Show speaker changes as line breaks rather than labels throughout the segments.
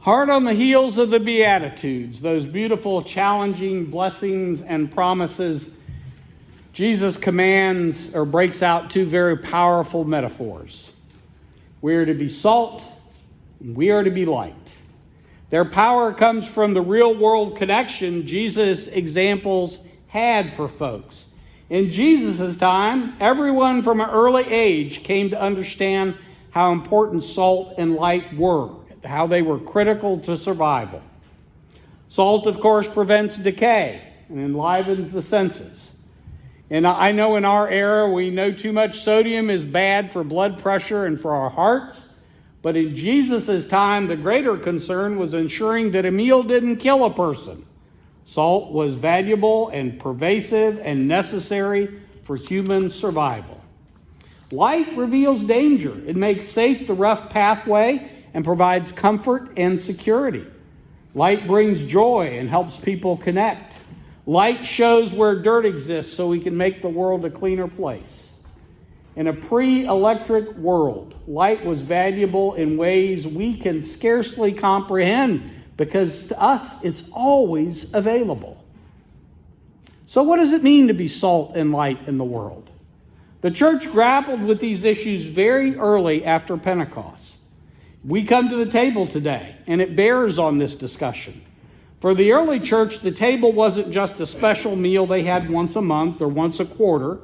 Hard on the heels of the Beatitudes, those beautiful, challenging blessings and promises, Jesus commands or breaks out two very powerful metaphors. We are to be salt, and we are to be light. Their power comes from the real-world connection Jesus' examples had for folks. In Jesus' time, everyone from an early age came to understand how important salt and light were, how they were critical to survival. Salt, of course, prevents decay and enlivens the senses. And I know in our era, we know too much sodium is bad for blood pressure and for our hearts. But in Jesus' time, the greater concern was ensuring that a meal didn't kill a person. Salt was valuable and pervasive and necessary for human survival. Light reveals danger. It makes safe the rough pathway and provides comfort and security. Light brings joy and helps people connect. Light shows where dirt exists so we can make the world a cleaner place. In a pre-electric world, light was valuable in ways we can scarcely comprehend because to us it's always available. So what does it mean to be salt and light in the world? The church grappled with these issues very early after Pentecost. We come to the table today, and it bears on this discussion. For the early church, the table wasn't just a special meal they had once a month or once a quarter.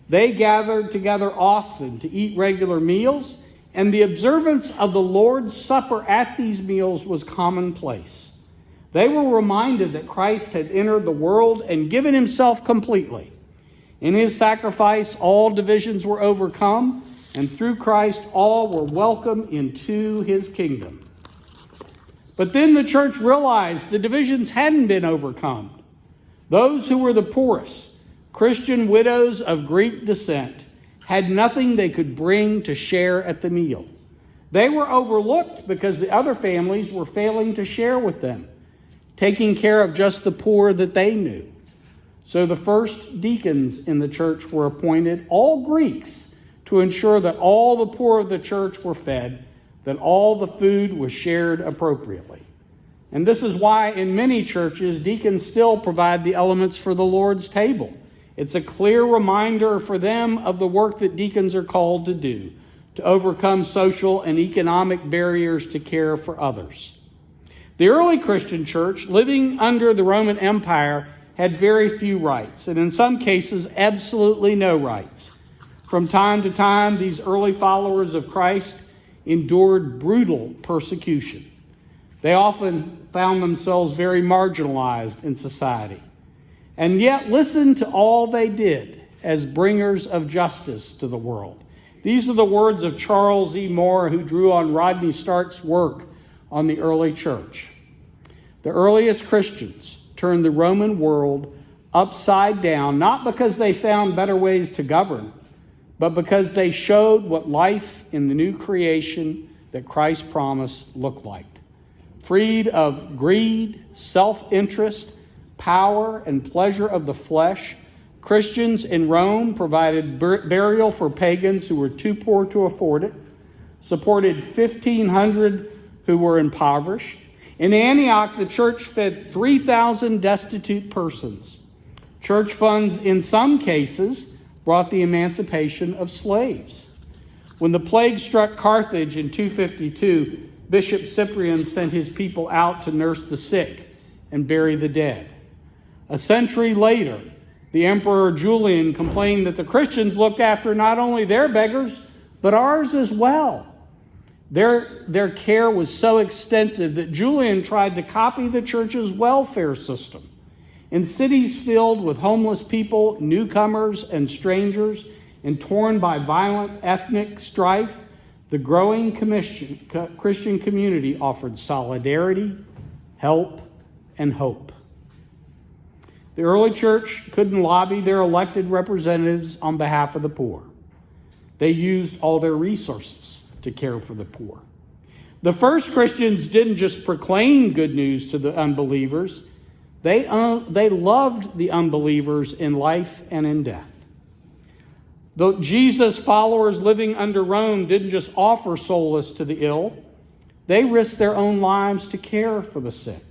They gathered together often to eat regular meals, and the observance of the Lord's Supper at these meals was commonplace. They were reminded that Christ had entered the world and given himself completely. In his sacrifice, all divisions were overcome, and through Christ, all were welcome into his kingdom. But then the church realized the divisions hadn't been overcome. Those who were the poorest, Christian widows of Greek descent, had nothing they could bring to share at the meal. They were overlooked because the other families were failing to share with them, taking care of just the poor that they knew. So the first deacons in the church were appointed, all Greeks, to ensure that all the poor of the church were fed, that all the food was shared appropriately. And this is why in many churches, deacons still provide the elements for the Lord's table. It's a clear reminder for them of the work that deacons are called to do, to overcome social and economic barriers to care for others. The early Christian church, living under the Roman Empire, had very few rights, and in some cases, absolutely no rights. From time to time, these early followers of Christ endured brutal persecution. They often found themselves very marginalized in society. And yet, listen to all they did as bringers of justice to the world. These are the words of Charles E. Moore, who drew on Rodney Stark's work on the early church. The earliest Christians turned the Roman world upside down, not because they found better ways to govern, but because they showed what life in the new creation that Christ promised looked like. Freed of greed, self-interest, power, and pleasure of the flesh, Christians in Rome provided burial for pagans who were too poor to afford it, supported 1,500 who were impoverished. In Antioch, the church fed 3,000 destitute persons. Church funds, in some cases, brought the emancipation of slaves. When the plague struck Carthage in 252, Bishop Cyprian sent his people out to nurse the sick and bury the dead. A century later, the Emperor Julian complained that the Christians looked after not only their beggars, but ours as well. Their care was so extensive that Julian tried to copy the church's welfare system. In cities filled with homeless people, newcomers, and strangers, and torn by violent ethnic strife, the growing Christian community offered solidarity, help, and hope. The early church couldn't lobby their elected representatives on behalf of the poor. They used all their resources to care for the poor. The first Christians didn't just proclaim good news to the unbelievers. They loved the unbelievers in life and in death. The Jesus followers living under Rome didn't just offer solace to the ill. They risked their own lives to care for the sick.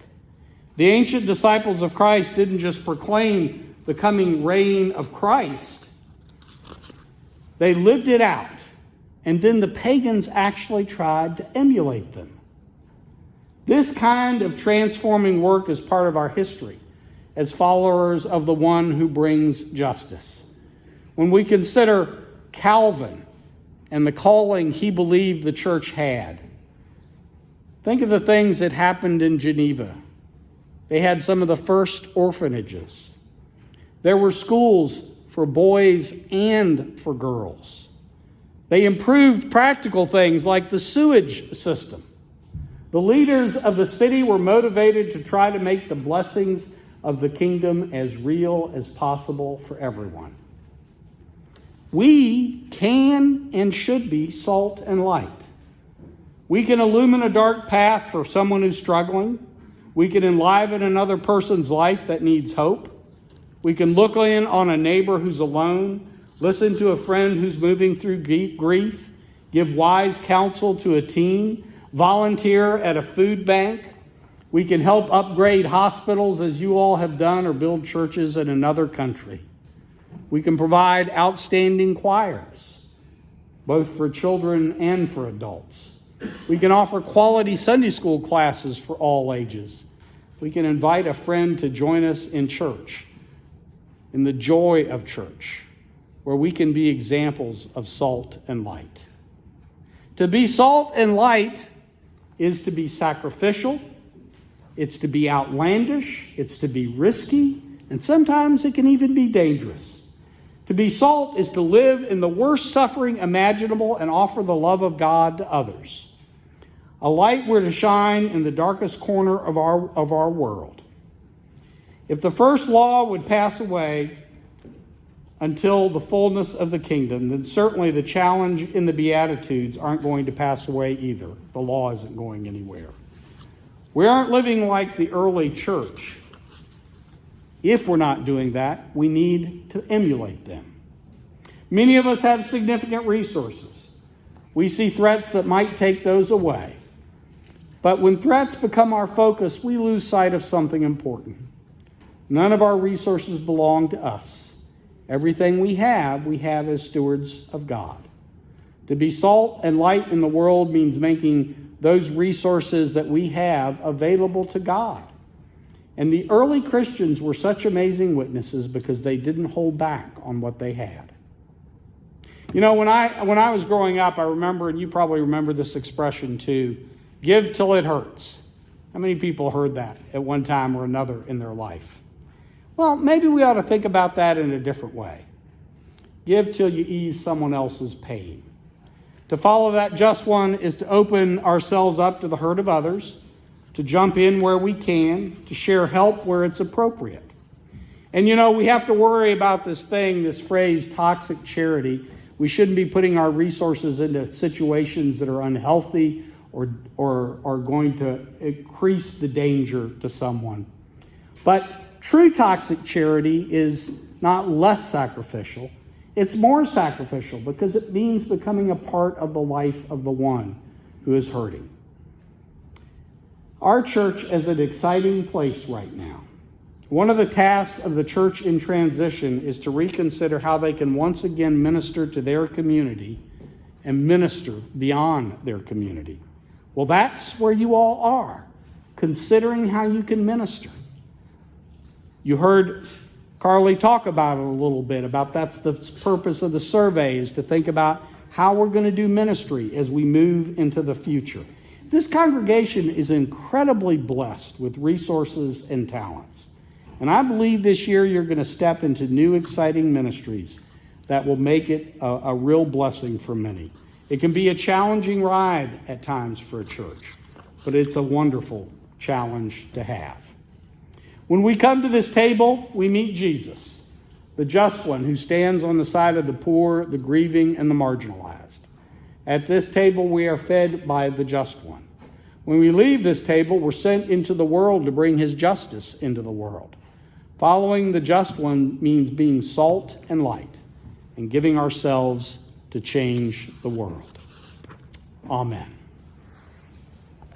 The ancient disciples of Christ didn't just proclaim the coming reign of Christ. They lived it out. And then the pagans actually tried to emulate them. This kind of transforming work is part of our history as followers of the one who brings justice. When we consider Calvin and the calling he believed the church had, think of the things that happened in Geneva. They had some of the first orphanages. There were schools for boys and for girls. They improved practical things like the sewage system. The leaders of the city were motivated to try to make the blessings of the kingdom as real as possible for everyone. We can and should be salt and light. We can illumine a dark path for someone who's struggling. We can enliven another person's life that needs hope. We can look in on a neighbor who's alone, listen to a friend who's moving through grief, give wise counsel to a teen, volunteer at a food bank. We can help upgrade hospitals as you all have done, or build churches in another country. We can provide outstanding choirs, both for children and for adults. We can offer quality Sunday school classes for all ages. We can invite a friend to join us in church, in the joy of church, where we can be examples of salt and light. To be salt and light is to be sacrificial, it's to be outlandish, it's to be risky, and sometimes it can even be dangerous. To be salt is to live in the worst suffering imaginable and offer the love of God to others. A light we're to shine in the darkest corner of our world. If the first law would pass away until the fullness of the kingdom, then certainly the challenge in the Beatitudes aren't going to pass away either. The law isn't going anywhere. We aren't living like the early church. If we're not doing that, we need to emulate them. Many of us have significant resources. We see threats that might take those away. But when threats become our focus, we lose sight of something important. None of our resources belong to us. Everything we have as stewards of God. To be salt and light in the world means making those resources that we have available to God. And the early Christians were such amazing witnesses because they didn't hold back on what they had. You know, when I was growing up, I remember, and you probably remember this expression too, give till it hurts. How many people heard that at one time or another in their life? Well, maybe we ought to think about that in a different way. Give till you ease someone else's pain. To follow that just one is to open ourselves up to the hurt of others, to jump in where we can, to share help where it's appropriate. And you know, we have to worry about this phrase, toxic charity. We shouldn't be putting our resources into situations that are unhealthy or are going to increase the danger to someone. But true toxic charity is not less sacrificial. It's more sacrificial because it means becoming a part of the life of the one who is hurting. Our church is an exciting place right now. One of the tasks of the church in transition is to reconsider how they can once again minister to their community and minister beyond their community. Well, that's where you all are, considering how you can minister. You heard Carly talk about it a little bit, about that's the purpose of the survey, is to think about how we're going to do ministry as we move into the future. This congregation is incredibly blessed with resources and talents. And I believe this year you're going to step into new exciting ministries that will make it a real blessing for many. It can be a challenging ride at times for a church, but it's a wonderful challenge to have. When we come to this table, we meet Jesus, the just one who stands on the side of the poor, the grieving, and the marginalized. At this table, we are fed by the just one. When we leave this table, we're sent into the world to bring his justice into the world. Following the just one means being salt and light and giving ourselves to change the world. Amen.